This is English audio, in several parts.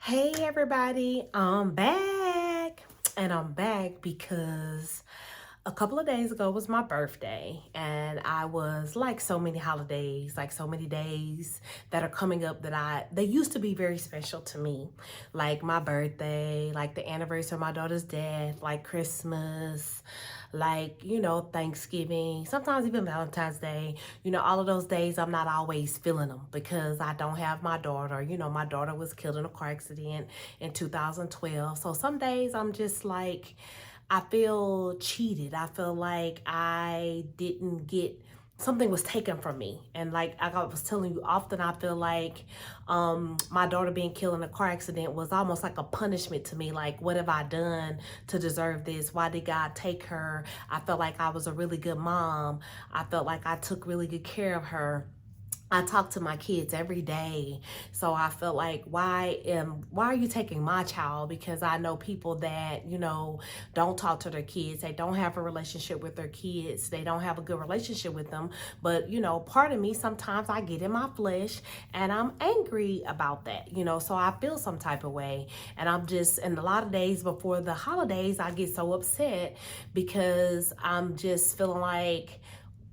Hey everybody, I'm back. And I'm back because a couple of days ago was my birthday, and I was like so many holidays, like so many days that are coming up that they used to be very special to me. Like my birthday, like the anniversary of my daughter's death, like Christmas, like, Thanksgiving, sometimes even Valentine's Day. All of those days I'm not always feeling them because I don't have my daughter. My daughter was killed in a car accident in 2012. So some days I'm just like, I feel cheated. I feel like I didn't get something was taken from me. And like I was telling you, often I feel like my daughter being killed in a car accident was almost like a punishment to me. Like, what have I done to deserve this? Why did God take her? I felt like I was a really good mom. I felt like I took really good care of her. I talk to my kids every day. So I feel like, why are you taking my child? Because I know people that, don't talk to their kids. They don't have a relationship with their kids. They don't have a good relationship with them. But, part of me, sometimes I get in my flesh and I'm angry about that, so I feel some type of way. And and a lot of days before the holidays, I get so upset because I'm just feeling like,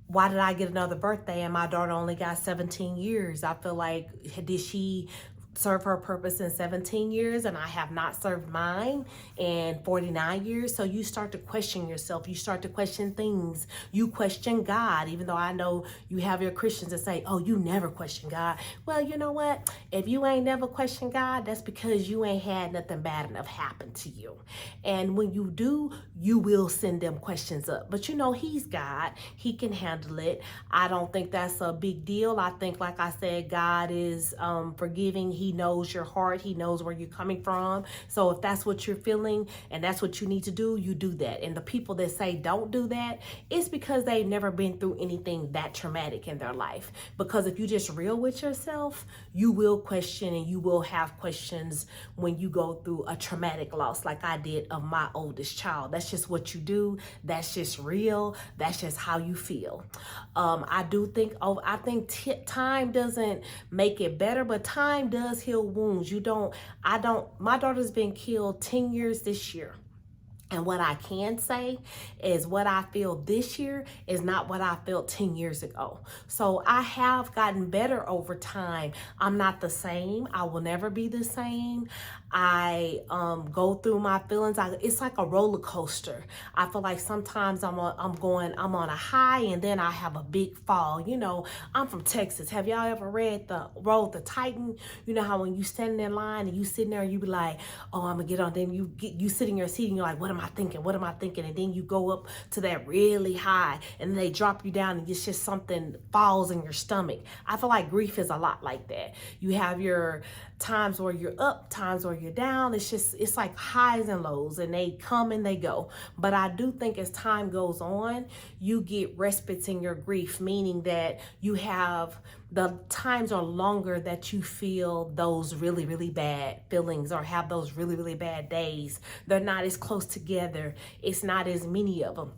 why did I get another birthday and my daughter only got 17 years? I feel like, did she serve her purpose in 17 years and I have not served mine in 49 years? So you start to question yourself. You start to question things. You question God, even though I know you have your Christians that say, oh, you never question God. Well, you know what? If you ain't never questioned God, that's because you ain't had nothing bad enough happen to you. And when you do, you will send them questions up. But He's God. He can handle it. I don't think that's a big deal. I think, like I said, God is forgiving. He knows your heart. He knows where you're coming from. So if that's what you're feeling and that's what you need to do, you do that. And the people that say don't do that, it's because they've never been through anything that traumatic in their life. Because if you just real with yourself, you will question and you will have questions when you go through a traumatic loss like I did of my oldest child. That's just what you do. That's just real. That's just how you feel. I think time doesn't make it better, but time does heal wounds. My daughter's been killed 10 years this year. And what I can say is what I feel this year is not what I felt 10 years ago. So I have gotten better over time. I'm not the same. I will never be the same. I go through my feelings. It's like a roller coaster. I feel like sometimes I'm on a high and then I have a big fall. I'm from Texas. Have y'all ever rode the Titan? You know how when you stand in line and you sitting there and you be like, oh, I'm gonna get on. Then you sit in your seat and you're like, what am I thinking? What am I thinking? And then you go up to that really high and they drop you down and it's just something falls in your stomach. I feel like grief is a lot like that. You have your times where you're up, times where you're down. It's like highs and lows and they come and they go. But I do think as time goes on, you get respites in your grief, meaning that the times are longer that you feel those really, really bad feelings or have those really, really bad days. They're not as close together. It's not as many of them.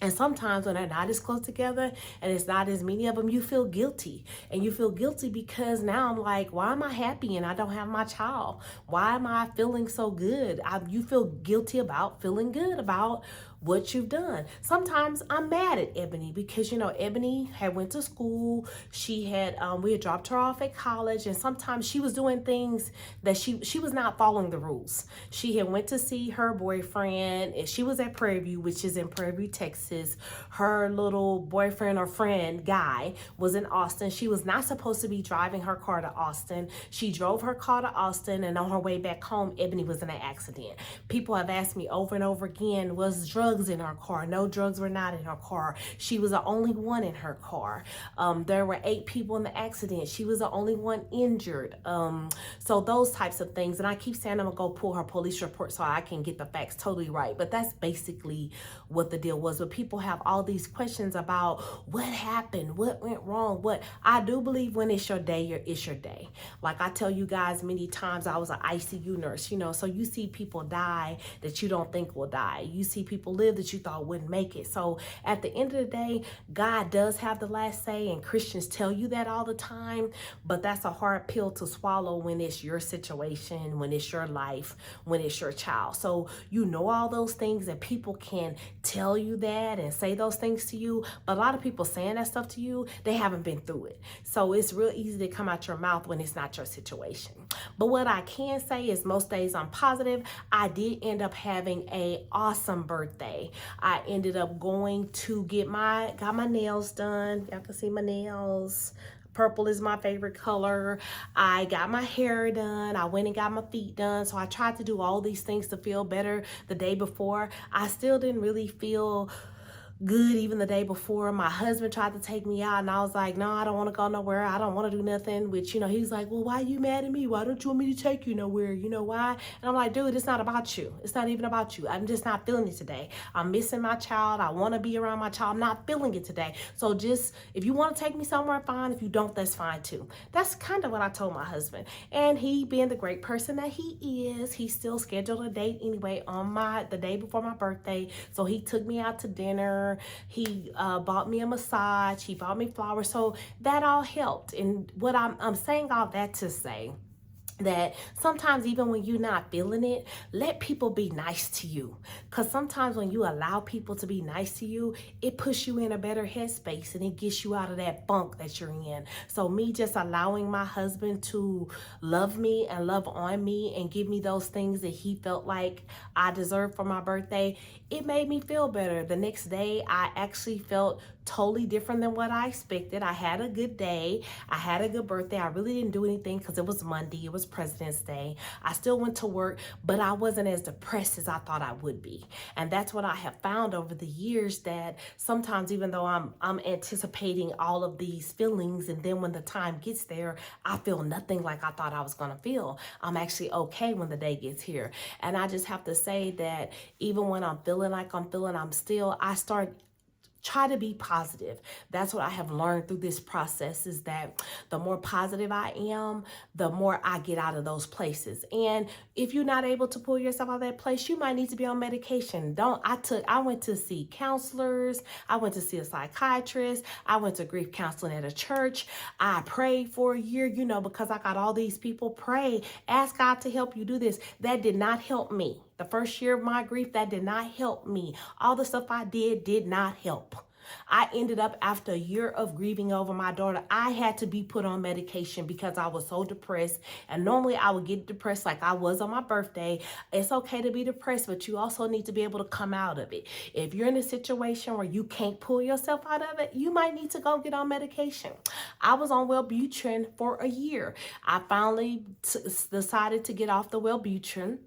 And sometimes when they're not as close together and it's not as many of them, you feel guilty. And you feel guilty because now I'm like, why am I happy and I don't have my child? Why am I feeling so good? You feel guilty about feeling good about what you've done. Sometimes I'm mad at Ebony because, Ebony had went to school. We had dropped her off at college, and sometimes she was doing things that she was not following the rules. She had went to see her boyfriend, and she was at Prairie View, which is in Prairie View, Texas. Her little boyfriend or friend guy was in Austin. She was not supposed to be driving her car to Austin. She drove her car to Austin, and on her way back home, Ebony was in an accident. People have asked me over and over again, was drugs in her car? No, drugs were not in her car. She was the only one in her car. There were 8 people in the accident. She was the only one injured. So those types of things. And I keep saying I'm gonna go pull her police report so I can get the facts totally right. But that's basically what the deal was. But people have all these questions about what happened, what went wrong, what I do believe when it's your day, it's your day. Like I tell you guys many times, I was an ICU nurse, so you see people die that you don't think will die. You see people live that you thought wouldn't make it. So at the end of the day, God does have the last say, and Christians tell you that all the time, but that's a hard pill to swallow when it's your situation, when it's your life, when it's your child. So you know all those things, and people can tell you that and say those things to you, but a lot of people saying that stuff to you, they haven't been through it. So it's real easy to come out your mouth when it's not your situation. But what I can say is most days I'm positive. I did end up having a awesome birthday. I ended up going to got my nails done. Y'all can see my nails. Purple is my favorite color. I got my hair done. I went and got my feet done. So I tried to do all these things to feel better the day before. I still didn't really feel good even the day before. My husband tried to take me out, and I was like, no, I don't want to go nowhere. I don't want to do nothing. Which, you know, he's like, well, why are you mad at me? Why don't you want me to take you nowhere? You know why? And I'm like, dude, it's not about you. It's not even about you. I'm just not feeling it today. I'm missing my child. I want to be around my child. I'm not feeling it today. So just, if you want to take me somewhere, fine. If you don't, that's fine too. That's kind of what I told my husband. And he, being the great person that he is, he still scheduled a date anyway on the day before my birthday. So he took me out to dinner. He bought me a massage. He bought me flowers. So that all helped. And what I'm saying all that to say that sometimes even when you're not feeling it, let people be nice to you. Because sometimes when you allow people to be nice to you, it puts you in a better headspace and it gets you out of that funk that you're in. So me just allowing my husband to love me and love on me and give me those things that he felt like I deserved for my birthday, it made me feel better. The next day, I actually felt totally different than what I expected. I had a good day. I had a good birthday. I really didn't do anything because it was Monday. It was President's Day. I still went to work, but I wasn't as depressed as I thought I would be. And that's what I have found over the years, that sometimes even though I'm anticipating all of these feelings, and then when the time gets there, I feel nothing like I thought I was going to feel. I'm actually okay when the day gets here. And I just have to say that even when I'm feeling like I try to be positive. That's what I have learned through this process, is that the more positive I am, the more I get out of those places. And if you're not able to pull yourself out of that place, you might need to be on medication. I went to see counselors. I went to see a psychiatrist. I went to grief counseling at a church. I prayed for a year, because I got all these people. Pray, ask God to help you do this. That did not help me. The first year of my grief, that did not help me. All the stuff I did not help. I ended up, after a year of grieving over my daughter, I had to be put on medication because I was so depressed. And normally I would get depressed like I was on my birthday. It's okay to be depressed, but you also need to be able to come out of it. If you're in a situation where you can't pull yourself out of it, you might need to go get on medication. I was on Wellbutrin for a year. I finally decided to get off the Wellbutrin.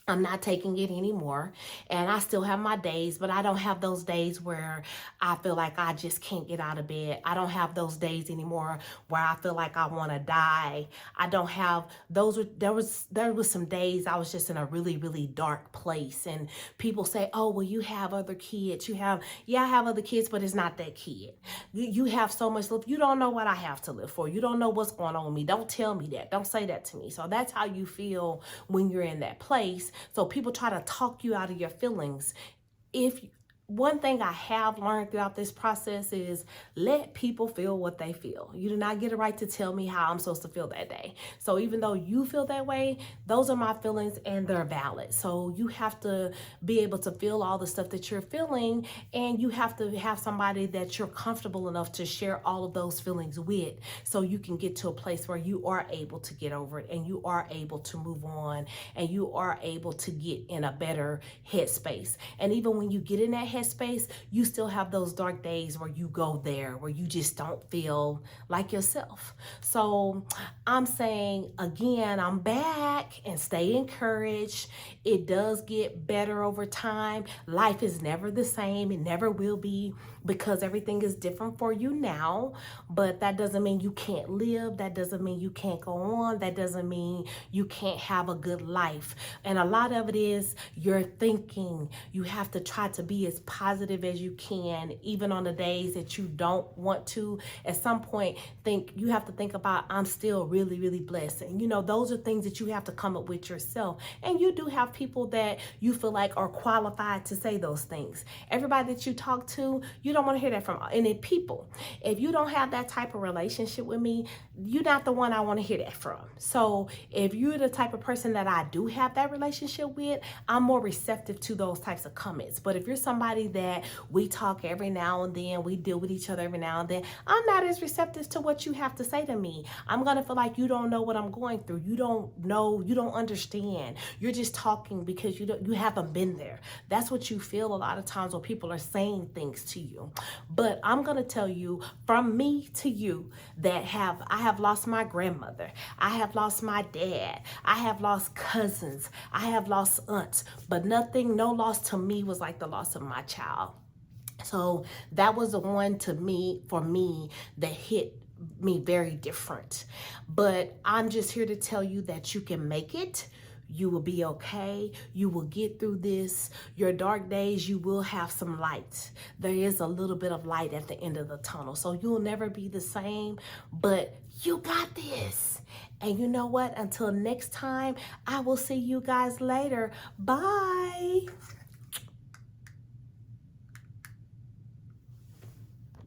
I'm not taking it anymore, and I still have my days, but I don't have those days where I feel like I just can't get out of bed. I don't have those days anymore where I feel like I want to die. I don't have those. There was some days I was just in a really, really dark place, and people say, oh, well, you have other kids. I have other kids, but it's not that kid. You have so much love. You don't know what I have to live for. You don't know what's going on with me. Don't tell me that. Don't say that to me. So that's how you feel when you're in that place. So people try to talk you out of your feelings. One thing I have learned throughout this process is let people feel what they feel. You do not get a right to tell me how I'm supposed to feel that day. So even though you feel that way, those are my feelings and they're valid. So you have to be able to feel all the stuff that you're feeling, and you have to have somebody that you're comfortable enough to share all of those feelings with, so you can get to a place where you are able to get over it and you are able to move on and you are able to get in a better headspace. And even when you get in that headspace, you still have those dark days where you go there, where you just don't feel like yourself. So I'm saying, again, I'm back, and stay encouraged. It does get better over time. Life is never the same. It never will be, because everything is different for you now. But that doesn't mean you can't live. That doesn't mean you can't go on. That doesn't mean you can't have a good life. And a lot of it is your thinking. You have to try to be as positive as you can, even on the days that you don't want to. At some point, you have to think about, I'm still really, really blessed. And you know, those are things that you have to come up with yourself. And you do have people that you feel like are qualified to say those things. Everybody that you talk to, you don't want to hear that from any people. If you don't have that type of relationship with me, you're not the one I want to hear that from. So if you're the type of person that I do have that relationship with, I'm more receptive to those types of comments. But if you're somebody that we talk every now and then, we deal with each other every now and then, I'm not as receptive to what you have to say to me. I'm going to feel like you don't know what I'm going through. You don't know, you don't understand. You're just talking because you haven't been there. That's what you feel a lot of times when people are saying things to you. But I'm going to tell you, from me to you, that I have lost my grandmother. I have lost my dad. I have lost cousins. I have lost aunts. But no loss to me was like the loss of my child. So that was the one for me, that hit me very different. But I'm just here to tell you that you can make it. You will be okay. You will get through this. Your dark days, you will have some light. There is a little bit of light at the end of the tunnel. So you'll never be the same, but you got this. And you know what? Until next time, I will see you guys later. Bye.